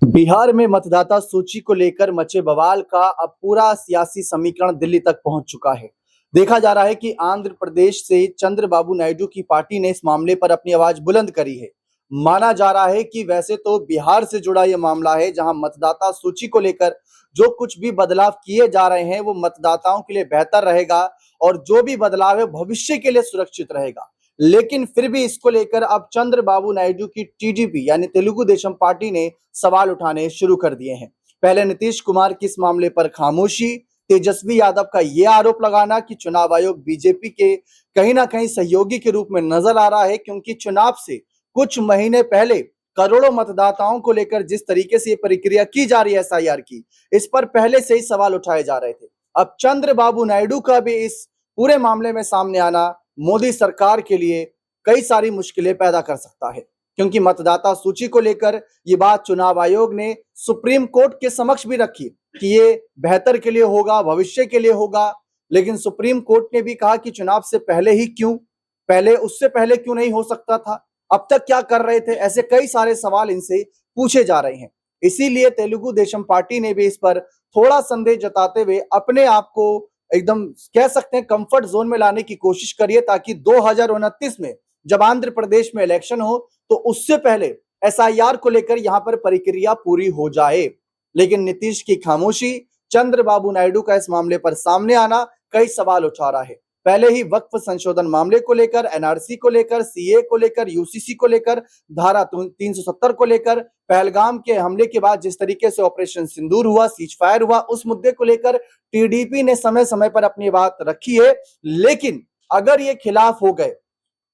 बिहार में मतदाता सूची को लेकर मचे बवाल का अब पूरा सियासी समीकरण दिल्ली तक पहुंच चुका है। देखा जा रहा है कि आंध्र प्रदेश से चंद्रबाबू नायडू की पार्टी ने इस मामले पर अपनी आवाज बुलंद करी है। माना जा रहा है कि वैसे तो बिहार से जुड़ा यह मामला है, जहां मतदाता सूची को लेकर जो कुछ भी बदलाव किए जा रहे हैं वो मतदाताओं के लिए बेहतर रहेगा और जो भी बदलाव है भविष्य के लिए सुरक्षित रहेगा। लेकिन फिर भी इसको लेकर अब चंद्रबाबू नायडू की टीडीपी यानी तेलुगु देशम पार्टी ने सवाल उठाने शुरू कर दिए हैं। पहले नीतीश कुमार की इस मामले पर खामोशी, तेजस्वी यादव का यह आरोप लगाना कि चुनाव आयोग बीजेपी के कहीं ना कहीं सहयोगी के रूप में नजर आ रहा है, क्योंकि चुनाव से कुछ महीने पहले करोड़ों मतदाताओं को लेकर जिस तरीके से ये प्रक्रिया की जा रही है एसआईआर की, इस पर पहले से ही सवाल उठाए जा रहे थे। अब चंद्रबाबू नायडू का भी इस पूरे मामले में सामने आना मोदी सरकार के लिए कई सारी मुश्किलें पैदा कर सकता है, क्योंकि मतदाता सूची को लेकर ये बात चुनाव आयोग ने सुप्रीम कोर्ट के समक्ष भी रखी कि ये बेहतर के लिए होगा, भविष्य के लिए होगा। लेकिन सुप्रीम कोर्ट ने भी कहा कि चुनाव से पहले ही क्यों, पहले उससे पहले क्यों नहीं हो सकता था, अब तक क्या कर रहे थे। ऐसे कई सारे सवाल इनसे पूछे जा रहे हैं। इसीलिए तेलुगु देशम पार्टी ने भी इस पर थोड़ा संदेह जताते हुए अपने आप को एकदम कह सकते हैं कंफर्ट जोन में लाने की कोशिश करिए, ताकि 2029 में जब आंध्र प्रदेश में इलेक्शन हो तो उससे पहले एसआईआर को लेकर यहां पर प्रक्रिया पूरी हो जाए। लेकिन नीतीश की खामोशी, चंद्रबाबू नायडू का इस मामले पर सामने आना कई सवाल उठा रहा है। पहले ही वक्फ संशोधन मामले को लेकर, एनआरसी को लेकर, सीए को लेकर, यूसीसी को लेकर, धारा 370 को लेकर, पहलगाम के हमले के बाद जिस तरीके से ऑपरेशन सिंदूर हुआ, सीज फायर हुआ, उस मुद्दे को लेकर टीडीपी ने समय समय पर अपनी बात रखी है। लेकिन अगर ये खिलाफ हो गए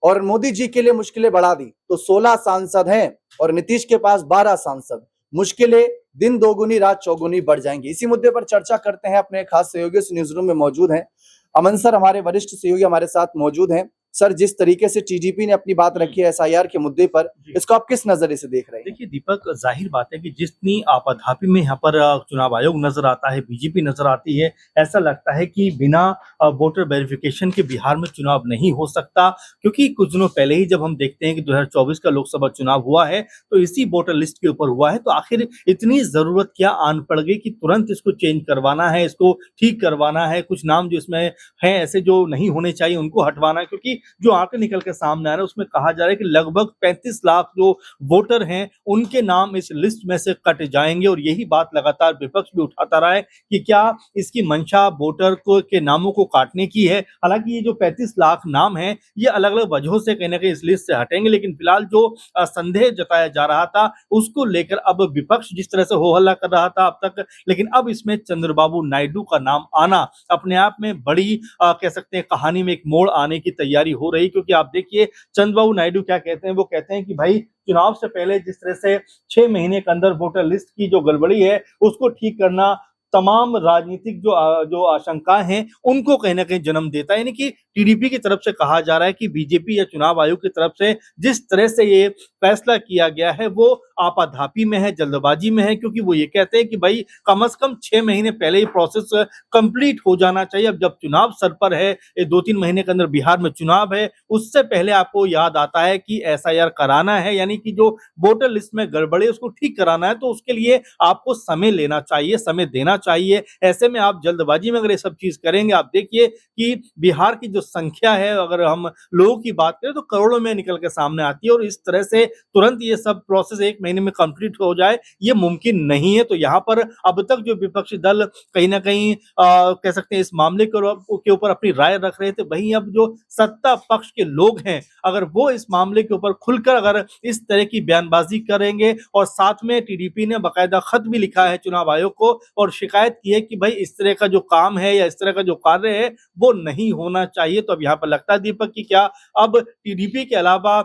और मोदी जी के लिए मुश्किलें बढ़ा दी तो 16 सांसद हैं और नीतीश के पास 12 सांसद, मुश्किलें दिन दोगुनी रात चौगुनी बढ़ जाएंगी। इसी मुद्दे पर चर्चा करते हैं, अपने खास सहयोगी से न्यूज रूम में मौजूद हैं अमन सर, हमारे वरिष्ठ सहयोगी हमारे साथ मौजूद हैं। सर, जिस तरीके से टीडीपी ने अपनी बात रखी है एसआईआर के मुद्दे पर, इसको आप किस नजरिए से देख रहे हैं? देखिए दीपक, जाहिर बात है कि जितनी आपाधापी में यहाँ पर चुनाव आयोग नजर आता है, बीजेपी नजर आती है, ऐसा लगता है कि बिना वोटर वेरिफिकेशन के बिहार में चुनाव नहीं हो सकता। क्योंकि कुछ दिनों पहले ही जब हम देखते हैं कि 2024 का लोकसभा चुनाव हुआ है तो इसी वोटर लिस्ट के ऊपर हुआ है, तो आखिर इतनी जरूरत क्या आन पड़ गई कि तुरंत इसको चेंज करवाना है, इसको ठीक करवाना है, कुछ नाम जो इसमें है ऐसे जो नहीं होने चाहिए उनको हटवाना है। क्योंकि जो आंकड़े निकल के सामने आ रहे हैं उसमें कहा जा रहा है कि लगभग 35 लाख जो वोटर हैं उनके नाम इस लिस्ट में से कट जाएंगे। और यही बात लगातार विपक्ष भी उठाता रहा है कि क्या इसकी मंशा वोटर को के नामों को काटने की है। हालांकि ये जो 35 लाख नाम हैं ये अलग अलग वजहों से कहीं ना कहीं इस लिस्ट से हटेंगे, लेकिन फिलहाल जो संदेह जताया जा रहा था उसको लेकर अब विपक्ष जिस तरह से हो हल्ला कर रहा था अब तक, लेकिन अब इसमें चंद्रबाबू नायडू का नाम आना अपने आप में बड़ी कह सकते हैं कहानी में एक मोड़ आने की तैयारी हो रही। क्योंकि आप देखिए चंद्रबाबू नायडू क्या कहते हैं, वो कहते हैं कि भाई चुनाव से पहले जिस तरह से 6 महीने के अंदर वोटर लिस्ट की जो गड़बड़ी है उसको ठीक करना तमाम राजनीतिक जो आशंकाएं हैं उनको कहीं ना कहीं जन्म देता है। यानी कि टीडीपी की तरफ से कहा जा रहा है कि बीजेपी या चुनाव आयोग की तरफ से जिस तरह से ये फैसला किया गया है वो आपाधापी में है, जल्दबाजी में है। क्योंकि वो ये कहते हैं कि भाई कम से कम 6 महीने पहले ही प्रोसेस कंप्लीट हो जाना चाहिए। अब जब चुनाव सर पर है, 2-3 महीने के अंदर बिहार में चुनाव है, उससे पहले आपको याद आता है कि एसआईआर कराना है, यानी कि जो वोटर लिस्ट में गड़बड़ी है उसको ठीक कराना है, तो उसके लिए आपको समय लेना चाहिए, समय देना चाहिए। ऐसे में आप जल्दबाजी में अगर ये सब चीज करेंगे, आप देखिए कि बिहार की जो संख्या है अगर हम लोगों की बात करें तो करोड़ों में निकल के सामने आती है। और इस तरह से तुरंत ये सब प्रोसेस 1 महीने में कंप्लीट हो जाए ये मुमकिन नहीं है। तो यहाँ पर अब तक जो विपक्षी दल कहीं ना कहीं कह सकते हैं इस मामले के ऊपर अपनी राय रख रहे थे, वहीं अब जो सत्ता पक्ष के लोग हैं अगर वो इस मामले के ऊपर खुलकर अगर इस तरह की बयानबाजी करेंगे, और साथ में टीडीपी ने बाकायदा खत भी लिखा है चुनाव आयोग को और शिकायत की है कि भाई इस तरह का जो काम है या इस तरह का जो कार्य है वो नहीं होना चाहिए। तो अब यहाँ पर लगता है दीपक कि क्या अब टीडीपी के अलावा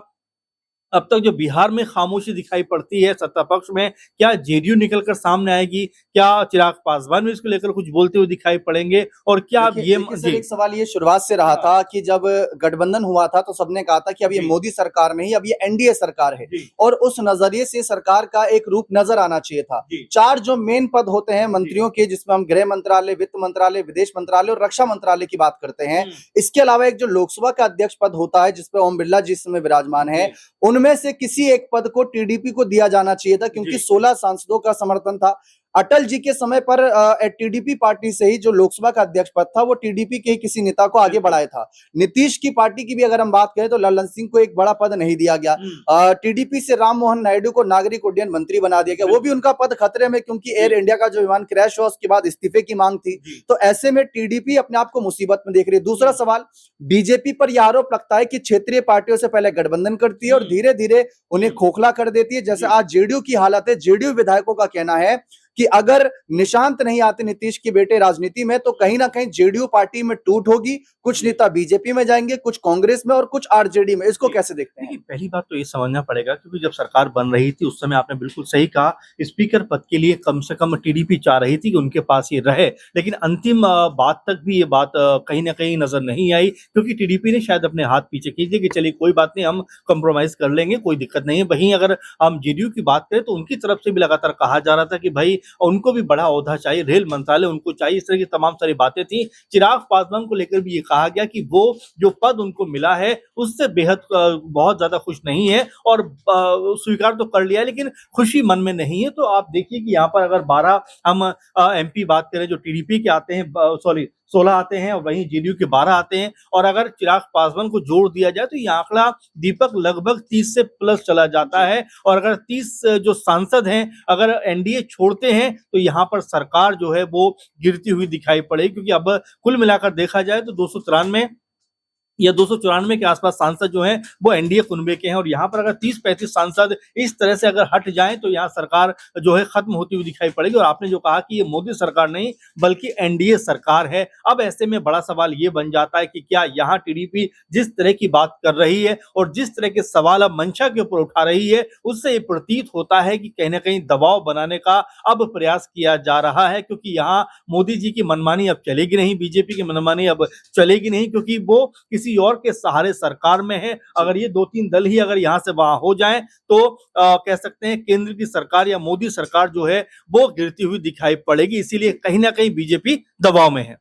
अब तक जो बिहार में खामोशी दिखाई पड़ती है सत्ता पक्ष में, क्या जेडीयू निकलकर सामने आएगी, क्या चिराग पासवान भी इसको लेकर कुछ बोलते हुए दिखाई पड़ेंगे? और क्या अब ये सर एक सवाल ये शुरुआत से रहा था कि जब गठबंधन हुआ था तो सबने कहा था कि अब ये मोदी सरकार नहीं, अब ये एनडीए सरकार है, और उस नजरिए से सरकार का एक रूप नजर आना चाहिए था। 4 जो मेन पद होते हैं मंत्रियों के, जिसमें हम गृह मंत्रालय, वित्त मंत्रालय, विदेश मंत्रालय और रक्षा मंत्रालय की बात करते हैं, इसके अलावा एक जो लोकसभा का अध्यक्ष पद होता है जिसपे ओम बिरला जी इस समय विराजमान है, उनमें उनमें से किसी एक पद को टीडीपी को दिया जाना चाहिए था, क्योंकि 16 सांसदों का समर्थन था। अटल जी के समय पर टीडीपी पार्टी से ही जो लोकसभा का अध्यक्ष पद था वो टीडीपी के ही किसी नेता को आगे बढ़ाया था। नीतीश की पार्टी की भी अगर हम बात करें तो ललन सिंह को एक बड़ा पद नहीं दिया गया। टीडीपी से राम मोहन नायडू को नागरिक उड्डयन मंत्री बना दिया गया, वो भी उनका पद खतरे में, क्योंकि एयर इंडिया का जो विमान क्रैश हुआ उसके बाद इस्तीफे की मांग थी। तो ऐसे में टीडीपी अपने आप को मुसीबत में देख रही है। दूसरा सवाल, बीजेपी पर यह आरोप लगता है कि क्षेत्रीय पार्टियों से पहले गठबंधन करती है और धीरे धीरे उन्हें खोखला कर देती है। जैसे आज जेडीयू की हालत है, जेडीयू विधायकों का कहना है कि अगर निशांत नहीं आते नीतीश के बेटे राजनीति में तो कहीं ना कहीं जेडीयू पार्टी में टूट होगी, कुछ नेता बीजेपी में जाएंगे, कुछ कांग्रेस में और कुछ आरजेडी में। इसको कैसे देखते हैं? पहली बात तो ये समझना पड़ेगा, क्योंकि जब सरकार बन रही थी उस समय आपने बिल्कुल सही कहा, स्पीकर पद के लिए कम से कम टीडीपी चाह रही थी कि उनके पास ये रहे, लेकिन अंतिम बात तक भी ये बात कहीं ना कहीं नजर नहीं आई, क्योंकि टीडीपी ने शायद अपने हाथ पीछे खींच दिए कि चलिए कोई बात नहीं, हम कॉम्प्रोमाइज कर लेंगे, कोई दिक्कत नहीं है। वहीं अगर हम जेडीयू की बात करें तो उनकी तरफ से भी लगातार कहा जा रहा था कि भाई उनको भी बड़ा ओहदा चाहिए, रेल मंत्रालय उनको चाहिए, इस तरह की तमाम सारी बातें थी। चिराग पासवान को लेकर भी ये कहा गया कि वो जो पद उनको मिला है उससे बेहद बहुत ज्यादा खुश नहीं है, और स्वीकार तो कर लिया है लेकिन खुशी मन में नहीं है। तो आप देखिए कि यहाँ पर अगर 12 हम एमपी बात करें जो टीडीपी के आते हैं, सॉरी 16 आते हैं, और वहीं जेडीयू के 12 आते हैं, और अगर चिराग पासवान को जोड़ दिया जाए तो ये आंकड़ा दीपक लगभग 30 से प्लस चला जाता है। और अगर 30 जो सांसद हैं अगर एनडीए छोड़ते हैं तो यहाँ पर सरकार जो है वो गिरती हुई दिखाई पड़ेगी, क्योंकि अब कुल मिलाकर देखा जाए तो 293 या 294 के आसपास सांसद जो हैं वो एनडीए कुनबे के हैं, और यहाँ पर अगर 30-35 सांसद इस तरह से अगर हट जाएं तो यहाँ सरकार जो है खत्म होती हुई दिखाई पड़ेगी। और आपने जो कहा कि ये मोदी सरकार नहीं बल्कि एनडीए सरकार है, अब ऐसे में बड़ा सवाल ये बन जाता है कि क्या यहाँ टीडीपी जिस तरह की बात कर रही है और जिस तरह के सवाल अब मंशा के ऊपर उठा रही है उससे ये प्रतीत होता है कि कहीं ना कहीं दबाव बनाने का अब प्रयास किया जा रहा है, क्योंकि यहाँ मोदी जी की मनमानी अब चलेगी नहीं, बीजेपी की मनमानी अब चलेगी नहीं, क्योंकि वो किसी और के सहारे सरकार में है। अगर ये 2-3 दल ही अगर यहां से वहां हो जाएं तो कह सकते हैं केंद्र की सरकार या मोदी सरकार जो है वो गिरती हुई दिखाई पड़ेगी, इसीलिए कहीं ना कहीं बीजेपी दबाव में है।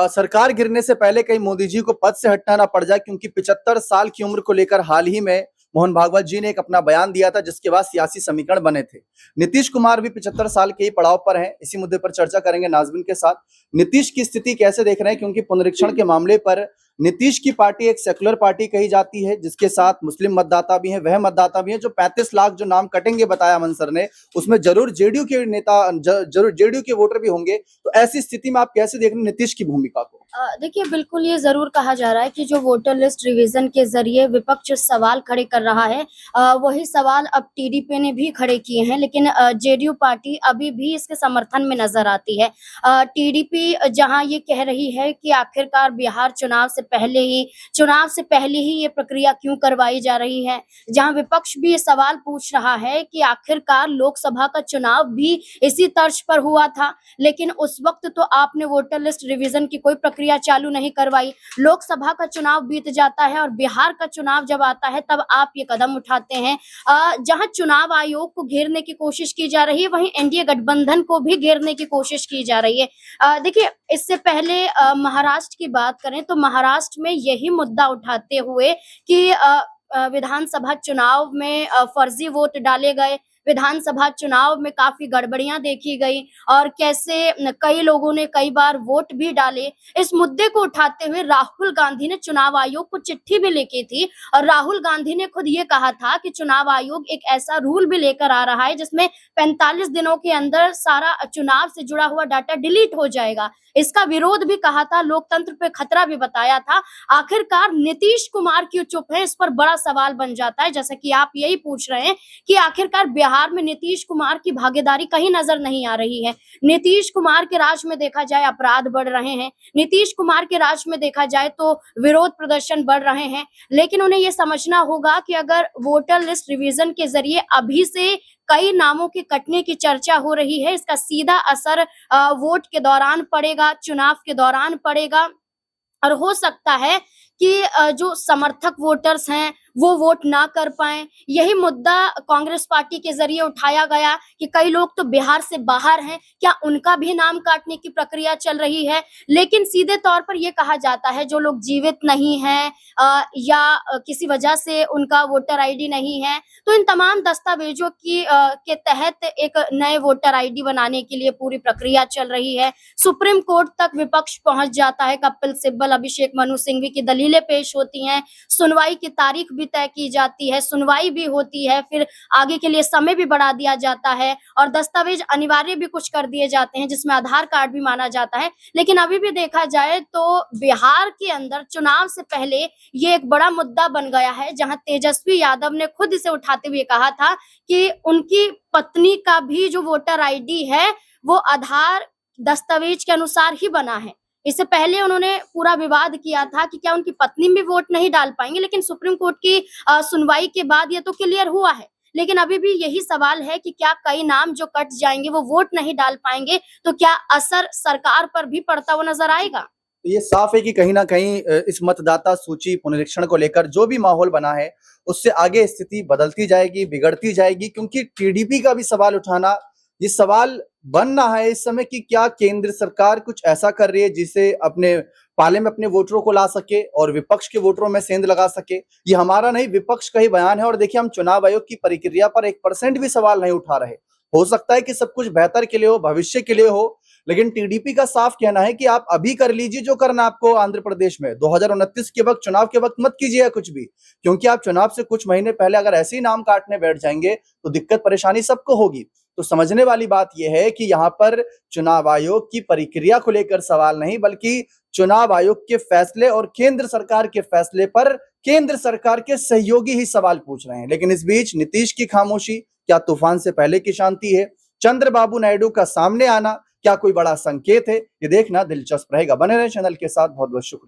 सरकार गिरने से पहले कहीं मोदी जी को पद से हटना ना पड़ जाए, क्योंकि 75 साल की उम्र को लेकर हाल ही में मोहन भागवत जी ने एक अपना बयान दिया था जिसके बाद सियासी समीकरण बने थे। नीतीश कुमार भी 75 साल के ही पड़ाव पर हैं। इसी मुद्दे पर चर्चा करेंगे नाज़मीन के साथ। नीतीश की स्थिति कैसे देख रहे हैं, क्योंकि पुनरीक्षण के मामले पर नीतीश की पार्टी एक सेक्युलर पार्टी कही जाती है जिसके साथ मुस्लिम मतदाता भी हैं, वह मतदाता भी हैं जो 35 लाख जो नाम कटेंगे बताया अमन सर ने, उसमें जरूर जेडीयू के नेता, जरूर जेडीयू के वोटर भी होंगे। तो ऐसी स्थिति में आप कैसे देख रहे हैं नीतीश की भूमिका को? देखिए, बिल्कुल ये जरूर कहा जा रहा है कि जो वोटर लिस्ट रिवीजन के जरिए विपक्ष सवाल खड़े कर रहा है वही सवाल अब टीडीपी ने भी खड़े किए हैं, लेकिन जेडीयू पार्टी अभी भी इसके समर्थन में नजर आती है। टीडीपी जहां ये कह रही है कि आखिरकार बिहार चुनाव से पहले ही ये प्रक्रिया क्यों करवाई जा रही है, जहां विपक्ष भी ये सवाल पूछ रहा है कि आखिरकार लोकसभा का चुनाव भी इसी तर्ज पर हुआ था, लेकिन उस वक्त तो आपने वोटर लिस्ट रिवीजन की कोई प्रक्रिया चालू नहीं करवाई। लोकसभा का चुनाव बीत जाता है और बिहार का चुनाव जब आता है तब आप ये कदम उठाते हैं। जहां चुनाव आयोग को घेरने की कोशिश की जा रही है वहीं एनडीए गठबंधन को भी घेरने की कोशिश की जा रही है। देखिए, इससे पहले महाराष्ट्र की बात करें तो महाराष्ट्र में यही मुद्दा उठाते हुए कि विधानसभा चुनाव में फर्जी वोट डाले गए, विधानसभा चुनाव में काफी गड़बड़ियां देखी गई और कैसे कई लोगों ने कई बार वोट भी डाले। इस मुद्दे को उठाते हुए राहुल गांधी ने चुनाव आयोग को चिट्ठी भी लिखी थी और राहुल गांधी ने खुद ये कहा था कि चुनाव आयोग एक ऐसा रूल भी लेकर आ रहा है जिसमें 45 दिनों के अंदर सारा चुनाव से जुड़ा हुआ डाटा डिलीट हो जाएगा। इसका विरोध भी कहा था, लोकतंत्र पे खतरा भी बताया था। आखिरकार नीतीश कुमार क्यों चुप है, इस पर बड़ा सवाल बन जाता है। जैसा कि आप यही पूछ रहे हैं कि आखिरकार बिहार में नीतीश कुमार की भागीदारी कहीं नजर नहीं आ रही है। नीतीश कुमार के राज में देखा जाए अपराध बढ़ रहे हैं, नीतीश कुमार के राज में देखा जाए तो विरोध प्रदर्शन बढ़ रहे हैं, लेकिन उन्हें यह समझना होगा कि अगर वोटर लिस्ट रिवीजन के जरिए अभी से कई नामों के कटने की चर्चा हो रही है, इसका सीधा असर वोट के दौरान पड़ेगा, चुनाव के दौरान पड़ेगा और हो सकता है कि जो समर्थक वोटर्स हैं वो वोट ना कर पाए। यही मुद्दा कांग्रेस पार्टी के जरिए उठाया गया कि कई लोग तो बिहार से बाहर हैं, क्या उनका भी नाम काटने की प्रक्रिया चल रही है। लेकिन सीधे तौर पर यह कहा जाता है जो लोग जीवित नहीं हैं या किसी वजह से उनका वोटर आईडी नहीं है, तो इन तमाम दस्तावेजों के तहत एक नए वोटर आईडी बनाने के लिए पूरी प्रक्रिया चल रही है। सुप्रीम कोर्ट तक विपक्ष पहुंच जाता है। कपिल सिब्बल, अभिषेक मनु सिंघवी की दलीलें पेश होती हैं, सुनवाई की तारीख भी तय की जाती है, सुनवाई भी होती है, फिर आगे के लिए समय भी बढ़ा दिया जाता है और दस्तावेज अनिवार्य भी कुछ कर दिए जाते हैं जिसमें आधार कार्ड भी माना जाता है। लेकिन अभी भी देखा जाए तो बिहार के अंदर चुनाव से पहले ये एक बड़ा मुद्दा बन गया है, जहां तेजस्वी यादव ने खुद इसे उठाते हुए कहा था कि उनकी पत्नी का भी जो वोटर आईडी है वो आधार दस्तावेज के अनुसार ही बना है। इससे पहले उन्होंने पूरा विवाद किया था कि क्या उनकी पत्नी भी वोट नहीं डाल पाएंगे, लेकिन सुप्रीम कोर्ट की सुनवाई के बाद ये तो क्लियर हुआ है। लेकिन अभी भी यही सवाल है कि क्या कई नाम जो कट जाएंगे वो वोट नहीं डाल पाएंगे, तो क्या असर सरकार पर भी पड़ता हुआ नजर आएगा। ये साफ है कि कहीं ना कहीं इस मतदाता सूची पुनरीक्षण को लेकर जो भी माहौल बना है उससे आगे स्थिति बदलती जाएगी, बिगड़ती जाएगी, क्योंकि टीडीपी का भी सवाल उठाना, ये सवाल बन रहा है इस समय कि क्या केंद्र सरकार कुछ ऐसा कर रही है जिसे अपने पाले में अपने वोटरों को ला सके और विपक्ष के वोटरों में सेंध लगा सके। ये हमारा नहीं, विपक्ष का ही बयान है। और देखिए, हम चुनाव आयोग की प्रक्रिया पर 1% भी सवाल नहीं उठा रहे। हो सकता है कि सब कुछ बेहतर के लिए हो, भविष्य के लिए हो, लेकिन टीडीपी का साफ कहना है कि आप अभी कर लीजिए जो करना आपको आंध्र प्रदेश में 2029 के वक्त, चुनाव के वक्त मत कीजिए कुछ भी, क्योंकि आप चुनाव से कुछ महीने पहले अगर ऐसे ही नाम काटने बैठ जाएंगे तो दिक्कत परेशानी सबको होगी। तो समझने वाली बात यह है कि यहाँ पर चुनाव आयोग की प्रक्रिया को लेकर सवाल नहीं, बल्कि चुनाव आयोग के फैसले और केंद्र सरकार के फैसले पर केंद्र सरकार के सहयोगी ही सवाल पूछ रहे हैं। लेकिन इस बीच नीतीश की खामोशी क्या तूफान से पहले की शांति है? चंद्रबाबू नायडू का सामने आना क्या कोई बड़ा संकेत है? ये देखना दिलचस्प रहेगा। बने रहे चैनल के साथ। बहुत बहुत शुक्रिया।